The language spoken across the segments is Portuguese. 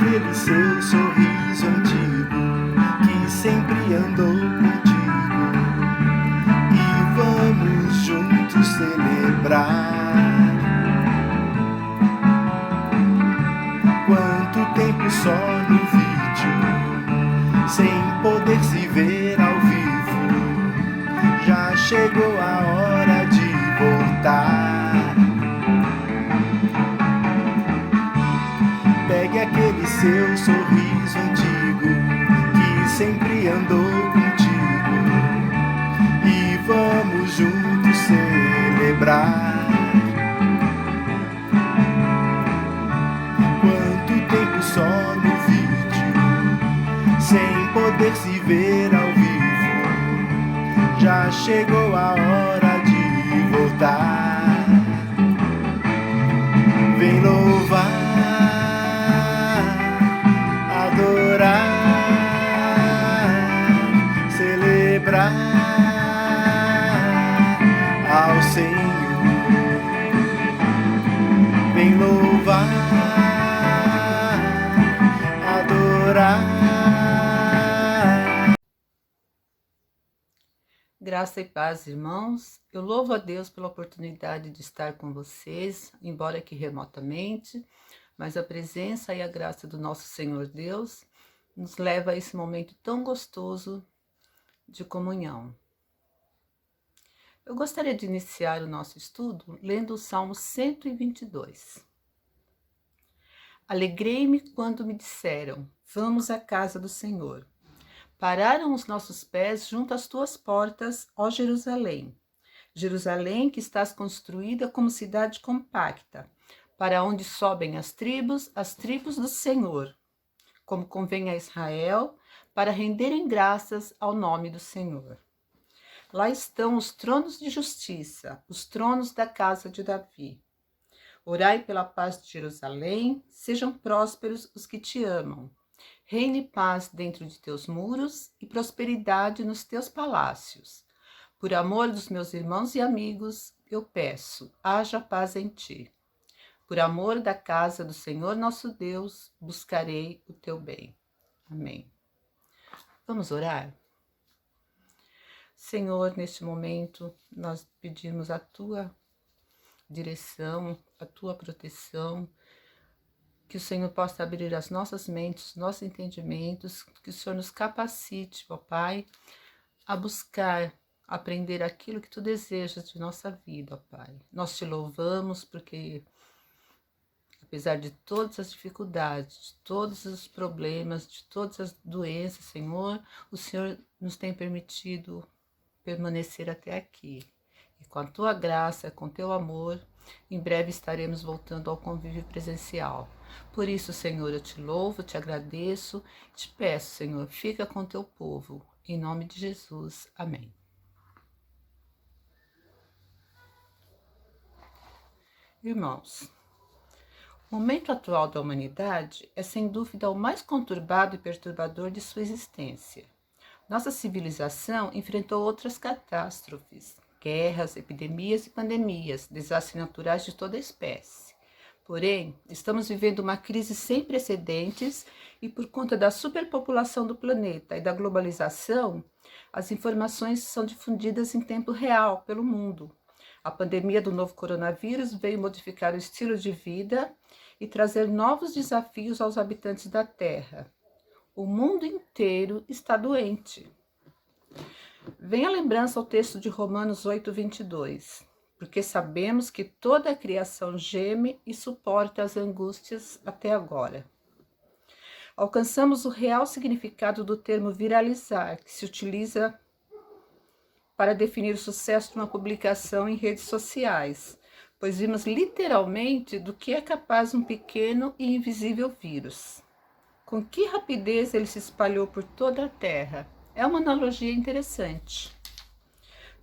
aquele seu sorriso antigo que sempre andou contigo, e vamos juntos celebrar. Quanto tempo só no vídeo, sem poder se ver ao vivo, já chegou a hora de voltar. Pegue aquele seu sorriso antigo que sempre andou contigo, e vamos juntos celebrar. Quanto tempo só no vídeo, sem poder se ver ao vivo, já chegou a hora de voltar. Vem louvar, adorar, celebrar ao Senhor. Vem louvar, adorar. Graça e paz, irmãos. Eu louvo a Deus pela oportunidade de estar com vocês, embora que remotamente, mas a presença e a graça do nosso Senhor Deus nos leva a esse momento tão gostoso de comunhão. Eu gostaria de iniciar o nosso estudo lendo o Salmo 122. Alegrei-me quando me disseram: vamos à casa do Senhor. Pararam os nossos pés junto às tuas portas, ó Jerusalém. Jerusalém, que estás construída como cidade compacta, para onde sobem as tribos do Senhor, como convém a Israel, para renderem graças ao nome do Senhor. Lá estão os tronos de justiça, os tronos da casa de Davi. Orai pela paz de Jerusalém, sejam prósperos os que te amam. Reine paz dentro de teus muros e prosperidade nos teus palácios. Por amor dos meus irmãos e amigos, eu peço, haja paz em ti. Por amor da casa do Senhor nosso Deus, buscarei o teu bem. Amém. Vamos orar? Senhor, neste momento, nós pedimos a tua direção, a tua proteção, que o Senhor possa abrir as nossas mentes, nossos entendimentos, que o Senhor nos capacite, ó Pai, a buscar, aprender aquilo que Tu desejas de nossa vida, ó Pai. Nós Te louvamos porque, apesar de todas as dificuldades, de todos os problemas, de todas as doenças, Senhor, o Senhor nos tem permitido permanecer até aqui. E com a Tua graça, com o Teu amor, em breve estaremos voltando ao convívio presencial. Por isso, Senhor, eu te louvo, te agradeço, te peço, Senhor, fica com teu povo. Em nome de Jesus. Amém. Irmãos, o momento atual da humanidade é sem dúvida o mais conturbado e perturbador de sua existência. Nossa civilização enfrentou outras catástrofes, guerras, epidemias e pandemias, desastres naturais de toda espécie. Porém, estamos vivendo uma crise sem precedentes e, por conta da superpopulação do planeta e da globalização, as informações são difundidas em tempo real pelo mundo. A pandemia do novo coronavírus veio modificar o estilo de vida e trazer novos desafios aos habitantes da Terra. O mundo inteiro está doente. Vem a lembrança ao texto de Romanos 8:22. Porque sabemos que toda a criação geme e suporta as angústias até agora. Alcançamos o real significado do termo viralizar, que se utiliza para definir o sucesso de uma publicação em redes sociais, pois vimos literalmente do que é capaz um pequeno e invisível vírus. Com que rapidez ele se espalhou por toda a Terra. É uma analogia interessante.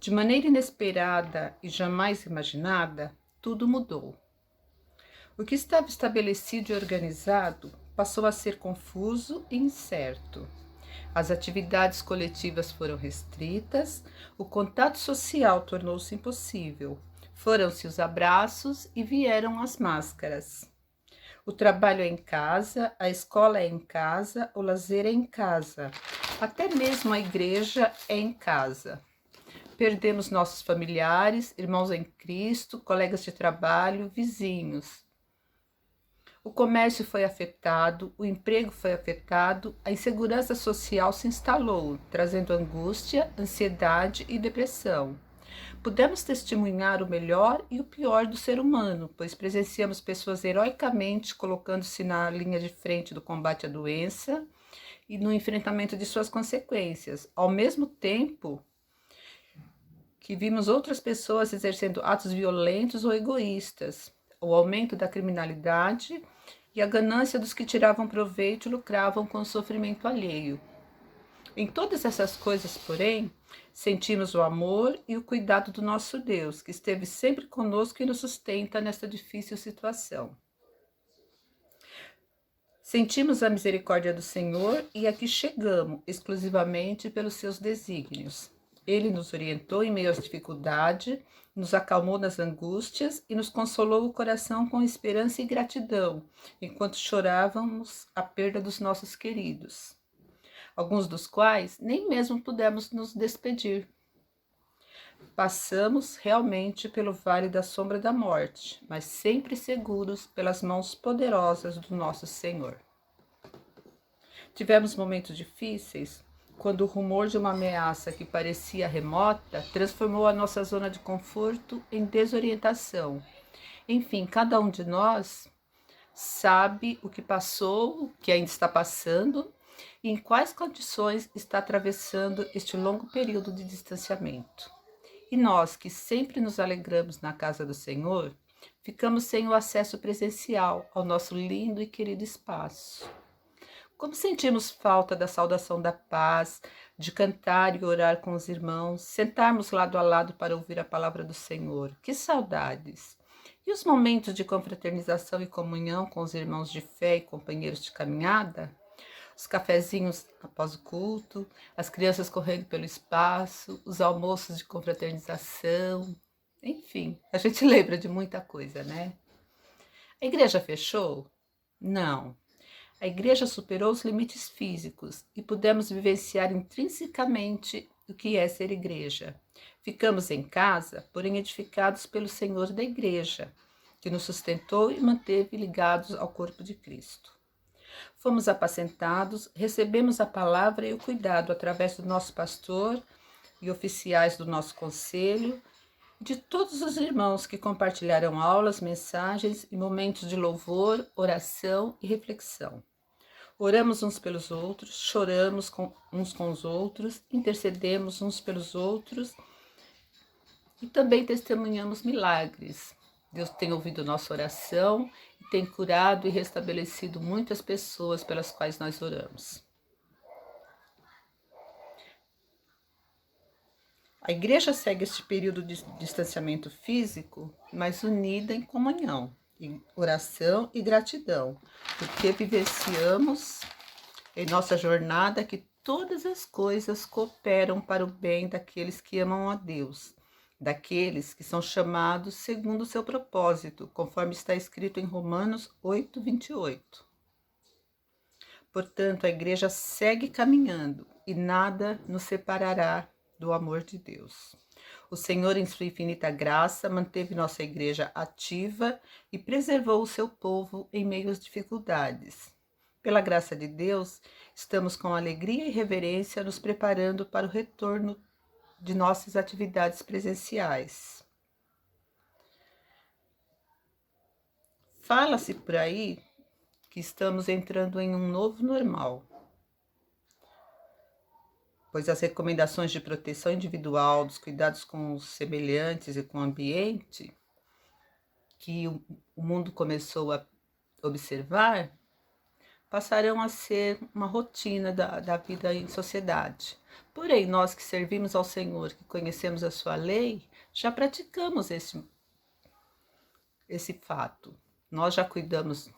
De maneira inesperada e jamais imaginada, tudo mudou. O que estava estabelecido e organizado passou a ser confuso e incerto. As atividades coletivas foram restritas, o contato social tornou-se impossível, foram-se os abraços e vieram as máscaras. O trabalho é em casa, a escola é em casa, o lazer é em casa. Até mesmo a igreja é em casa. Perdemos nossos familiares, irmãos em Cristo, colegas de trabalho, vizinhos. O comércio foi afetado, o emprego foi afetado, a insegurança social se instalou, trazendo angústia, ansiedade e depressão. Pudemos testemunhar o melhor e o pior do ser humano, pois presenciamos pessoas heroicamente colocando-se na linha de frente do combate à doença e no enfrentamento de suas consequências, ao mesmo tempo que vimos outras pessoas exercendo atos violentos ou egoístas, o aumento da criminalidade e a ganância dos que tiravam proveito e lucravam com o sofrimento alheio. Em todas essas coisas, porém, sentimos o amor e o cuidado do nosso Deus, que esteve sempre conosco e nos sustenta nesta difícil situação. Sentimos a misericórdia do Senhor e aqui chegamos exclusivamente pelos seus desígnios. Ele nos orientou em meio às dificuldades, nos acalmou nas angústias e nos consolou o coração com esperança e gratidão, enquanto chorávamos a perda dos nossos queridos, alguns dos quais nem mesmo pudemos nos despedir. Passamos realmente pelo vale da sombra da morte, mas sempre seguros pelas mãos poderosas do nosso Senhor. Tivemos momentos difíceis, quando o rumor de uma ameaça que parecia remota transformou a nossa zona de conforto em desorientação. Enfim, cada um de nós sabe o que passou, o que ainda está passando e em quais condições está atravessando este longo período de distanciamento. E nós, que sempre nos alegramos na casa do Senhor, ficamos sem o acesso presencial ao nosso lindo e querido espaço. Como sentimos falta da saudação da paz, de cantar e orar com os irmãos, sentarmos lado a lado para ouvir a palavra do Senhor. Que saudades! E os momentos de confraternização e comunhão com os irmãos de fé e companheiros de caminhada? Os cafezinhos após o culto, as crianças correndo pelo espaço, os almoços de confraternização, enfim, a gente lembra de muita coisa, né? A igreja fechou? Não. A igreja superou os limites físicos e pudemos vivenciar intrinsecamente o que é ser igreja. Ficamos em casa, porém edificados pelo Senhor da igreja, que nos sustentou e manteve ligados ao corpo de Cristo. Fomos apacentados, recebemos a palavra e o cuidado através do nosso pastor e oficiais do nosso conselho, de todos os irmãos que compartilharam aulas, mensagens e momentos de louvor, oração e reflexão. Oramos uns pelos outros, choramos uns com os outros, intercedemos uns pelos outros e também testemunhamos milagres. Deus tem ouvido nossa oração e tem curado e restabelecido muitas pessoas pelas quais nós oramos. A igreja segue este período de distanciamento físico, mas unida em comunhão, em oração e gratidão, porque vivenciamos em nossa jornada que todas as coisas cooperam para o bem daqueles que amam a Deus, daqueles que são chamados segundo o seu propósito, conforme está escrito em Romanos 8, 28. Portanto, a igreja segue caminhando e nada nos separará do amor de Deus. O Senhor, em sua infinita graça, manteve nossa igreja ativa e preservou o seu povo em meio às dificuldades. Pela graça de Deus, estamos com alegria e reverência nos preparando para o retorno de nossas atividades presenciais. Fala-se por aí que estamos entrando em um novo normal, pois as recomendações de proteção individual, dos cuidados com os semelhantes e com o ambiente, que o mundo começou a observar, passarão a ser uma rotina da vida em sociedade. Porém, nós que servimos ao Senhor, que conhecemos a sua lei, já praticamos esse fato. Nós já cuidamos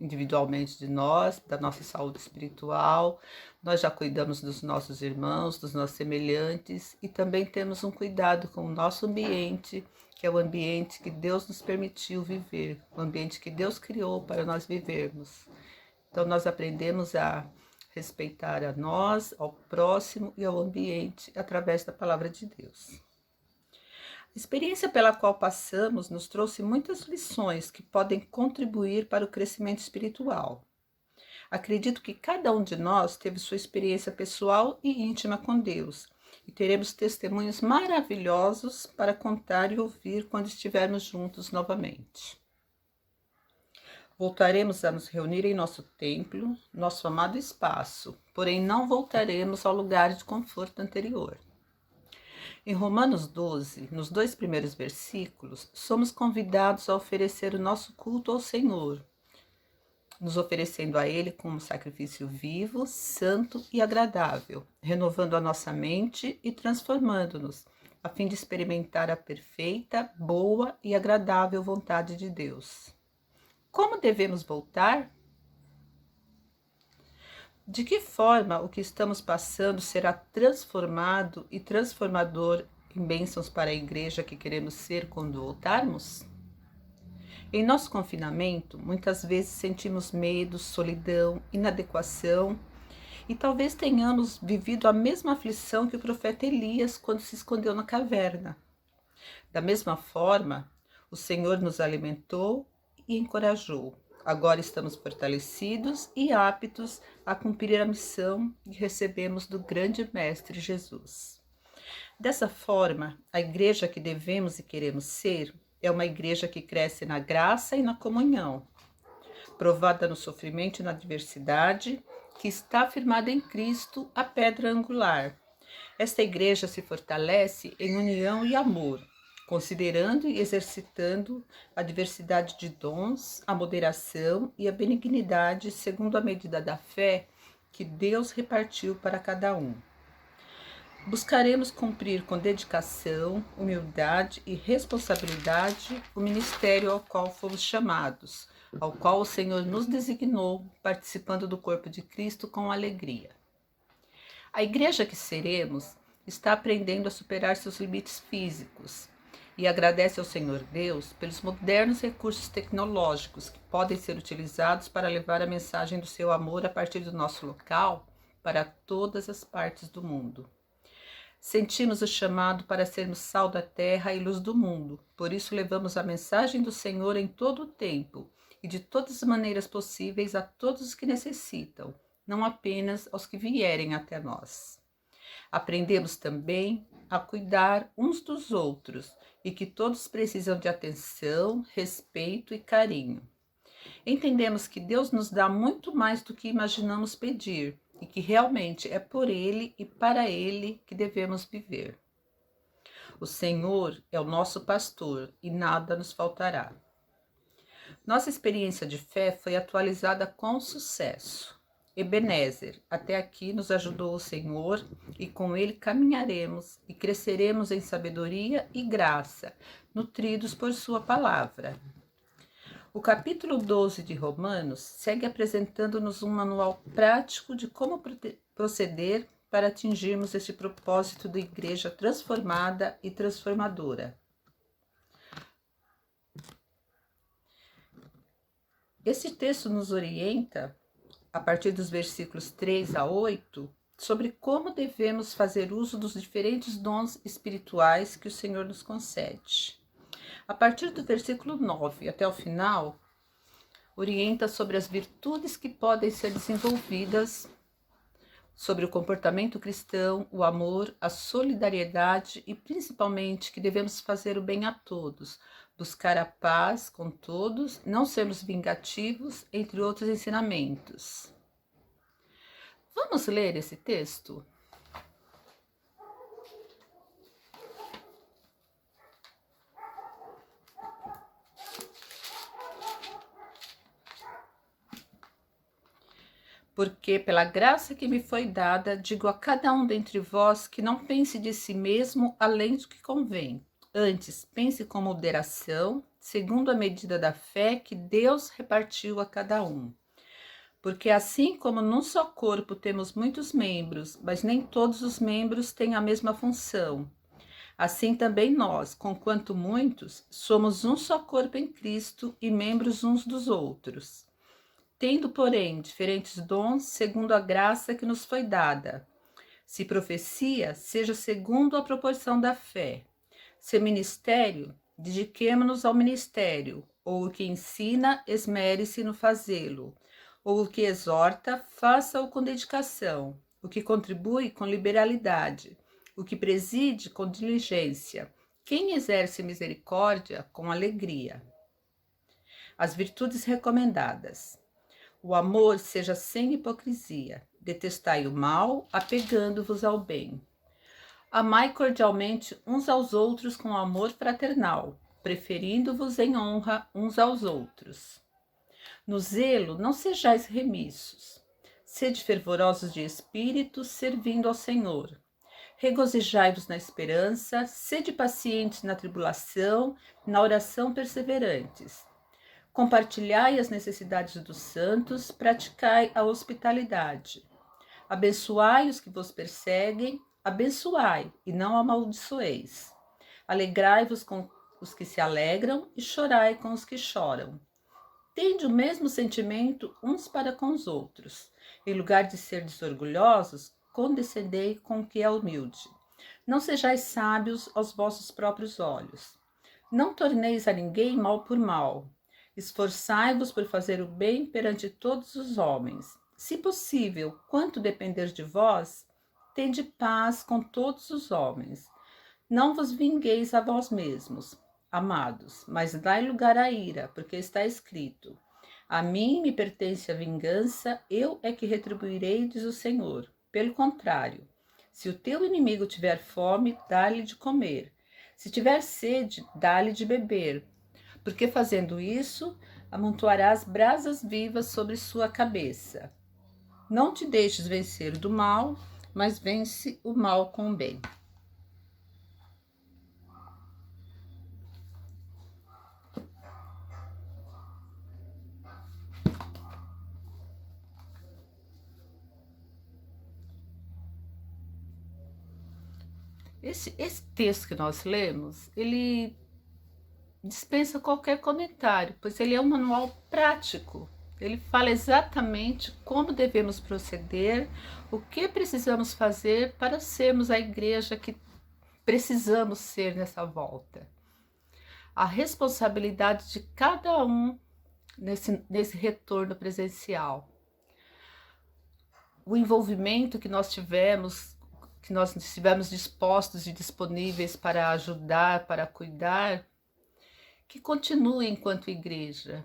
individualmente de nós, da nossa saúde espiritual, nós já cuidamos dos nossos irmãos, dos nossos semelhantes e também temos um cuidado com o nosso ambiente, que é o ambiente que Deus nos permitiu viver, o ambiente que Deus criou para nós vivermos. Então nós aprendemos a respeitar a nós, ao próximo e ao ambiente através da palavra de Deus. A experiência pela qual passamos nos trouxe muitas lições que podem contribuir para o crescimento espiritual. Acredito que cada um de nós teve sua experiência pessoal e íntima com Deus, e teremos testemunhos maravilhosos para contar e ouvir quando estivermos juntos novamente. Voltaremos a nos reunir em nosso templo, nosso amado espaço, porém não voltaremos ao lugar de conforto anterior. Em Romanos 12, nos 2 primeiros versículos, somos convidados a oferecer o nosso culto ao Senhor, nos oferecendo a Ele como sacrifício vivo, santo e agradável, renovando a nossa mente e transformando-nos, a fim de experimentar a perfeita, boa e agradável vontade de Deus. Como devemos voltar? De que forma o que estamos passando será transformado e transformador em bênçãos para a igreja que queremos ser quando voltarmos? Em nosso confinamento, muitas vezes sentimos medo, solidão, inadequação e talvez tenhamos vivido a mesma aflição que o profeta Elias quando se escondeu na caverna. Da mesma forma, o Senhor nos alimentou e encorajou. Agora estamos fortalecidos e aptos a cumprir a missão que recebemos do grande Mestre Jesus. Dessa forma, a igreja que devemos e queremos ser é uma igreja que cresce na graça e na comunhão, provada no sofrimento e na adversidade, que está firmada em Cristo, a pedra angular. Esta igreja se fortalece em união e amor, considerando e exercitando a diversidade de dons, a moderação e a benignidade segundo a medida da fé que Deus repartiu para cada um. Buscaremos cumprir com dedicação, humildade e responsabilidade o ministério ao qual fomos chamados, ao qual o Senhor nos designou, participando do corpo de Cristo com alegria. A igreja que seremos está aprendendo a superar seus limites físicos e agradece ao Senhor Deus pelos modernos recursos tecnológicos que podem ser utilizados para levar a mensagem do seu amor a partir do nosso local para todas as partes do mundo. Sentimos o chamado para sermos sal da terra e luz do mundo, por isso levamos a mensagem do Senhor em todo o tempo e de todas as maneiras possíveis a todos os que necessitam, não apenas aos que vierem até nós. Aprendemos também a cuidar uns dos outros e que todos precisam de atenção, respeito e carinho. Entendemos que Deus nos dá muito mais do que imaginamos pedir e que realmente é por Ele e para Ele que devemos viver. O Senhor é o nosso pastor e nada nos faltará. Nossa experiência de fé foi atualizada com sucesso. Ebenezer, até aqui nos ajudou o Senhor e com Ele caminharemos e cresceremos em sabedoria e graça, nutridos por sua palavra. O capítulo 12 de Romanos segue apresentando-nos um manual prático de como proceder para atingirmos este propósito da igreja transformada e transformadora. Esse texto nos orienta, a partir dos versículos 3 a 8, sobre como devemos fazer uso dos diferentes dons espirituais que o Senhor nos concede. A partir do versículo 9 até o final, orienta sobre as virtudes que podem ser desenvolvidas, sobre o comportamento cristão, o amor, a solidariedade e principalmente que devemos fazer o bem a todos, buscar a paz com todos, não sermos vingativos, entre outros ensinamentos. Vamos ler esse texto? Porque pela graça que me foi dada, digo a cada um dentre vós que não pense de si mesmo além do que convém. Antes, pense com moderação, segundo a medida da fé que Deus repartiu a cada um. Porque assim como num só corpo temos muitos membros, mas nem todos os membros têm a mesma função. Assim também nós, conquanto muitos, somos um só corpo em Cristo e membros uns dos outros. Tendo, porém, diferentes dons segundo a graça que nos foi dada. Se profecia, seja segundo a proporção da fé. Se ministério, dediquemo-nos ao ministério, ou o que ensina, esmere-se no fazê-lo, ou o que exorta, faça-o com dedicação, o que contribui com liberalidade, o que preside com diligência, quem exerce misericórdia com alegria. As virtudes recomendadas. O amor seja sem hipocrisia, detestai o mal, apegando-vos ao bem. Amai cordialmente uns aos outros com amor fraternal, preferindo-vos em honra uns aos outros. No zelo não sejais remissos. Sede fervorosos de espírito, servindo ao Senhor. Regozijai-vos na esperança, sede pacientes na tribulação, na oração perseverantes. Compartilhai as necessidades dos santos, praticai a hospitalidade. Abençoai os que vos perseguem, abençoai e não amaldiçoeis. Alegrai-vos com os que se alegram e chorai com os que choram. Tende o mesmo sentimento uns para com os outros. Em lugar de serdes orgulhosos, condescendei com o que é humilde. Não sejais sábios aos vossos próprios olhos. Não torneis a ninguém mal por mal. Esforçai-vos por fazer o bem perante todos os homens. Se possível, quanto depender de vós, tende paz com todos os homens. Não vos vingueis a vós mesmos, amados, mas dai lugar à ira, porque está escrito: a mim me pertence a vingança, eu é que retribuirei, diz o Senhor. Pelo contrário, se o teu inimigo tiver fome, dá-lhe de comer. Se tiver sede, dá-lhe de beber, porque fazendo isso, amontoarás brasas vivas sobre sua cabeça. Não te deixes vencer do mal, mas vence o mal com o bem. Esse texto que nós lemos, ele dispensa qualquer comentário, pois ele é um manual prático. Ele fala exatamente como devemos proceder, o que precisamos fazer para sermos a igreja que precisamos ser nessa volta. A responsabilidade de cada um nesse retorno presencial. O envolvimento que nós estivemos dispostos e disponíveis para ajudar, para cuidar, que continue enquanto igreja.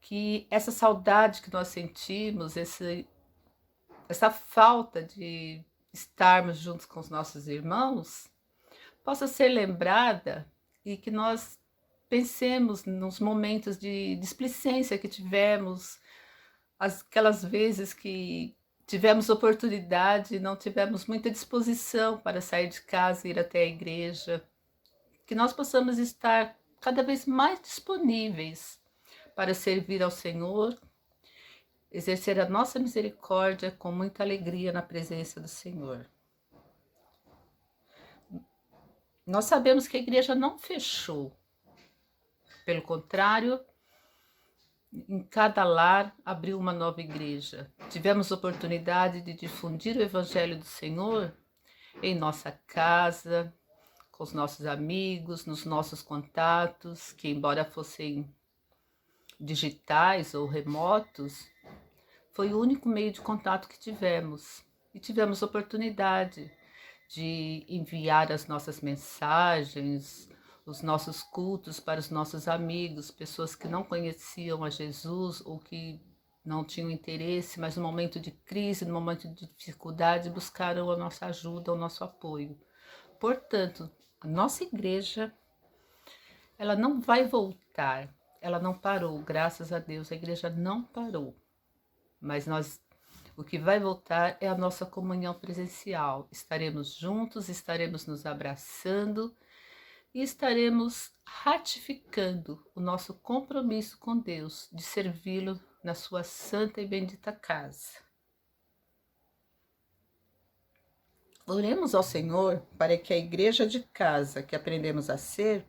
Que essa saudade que nós sentimos, essa falta de estarmos juntos com os nossos irmãos, possa ser lembrada e que nós pensemos nos momentos de displicência que tivemos, aquelas vezes que tivemos oportunidade e não tivemos muita disposição para sair de casa e ir até a igreja. Que nós possamos estar cada vez mais disponíveis para servir ao Senhor, exercer a nossa misericórdia com muita alegria na presença do Senhor. Nós sabemos que a igreja não fechou. Pelo contrário, em cada lar abriu uma nova igreja. Tivemos oportunidade de difundir o Evangelho do Senhor em nossa casa, com os nossos amigos, nos nossos contatos, que embora fossem digitais ou remotos, foi o único meio de contato que tivemos. E tivemos oportunidade de enviar as nossas mensagens, os nossos cultos para os nossos amigos, pessoas que não conheciam a Jesus ou que não tinham interesse, mas no momento de crise, no momento de dificuldade, buscaram a nossa ajuda, o nosso apoio. Portanto, a nossa igreja, ela não vai voltar, ela não parou, graças a Deus, a igreja não parou. Mas o que vai voltar é a nossa comunhão presencial. Estaremos juntos, estaremos nos abraçando e estaremos ratificando o nosso compromisso com Deus de servi-lo na sua santa e bendita casa. Oremos ao Senhor para que a igreja de casa que aprendemos a ser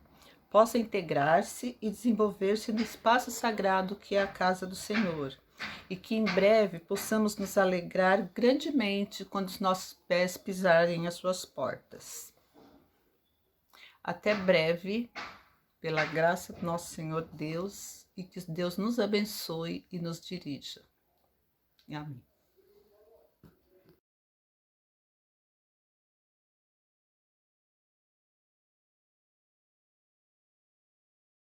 possa integrar-se e desenvolver-se no espaço sagrado que é a casa do Senhor, e que em breve possamos nos alegrar grandemente quando os nossos pés pisarem as suas portas. Até breve, pela graça do nosso Senhor Deus, e que Deus nos abençoe e nos dirija. Amém.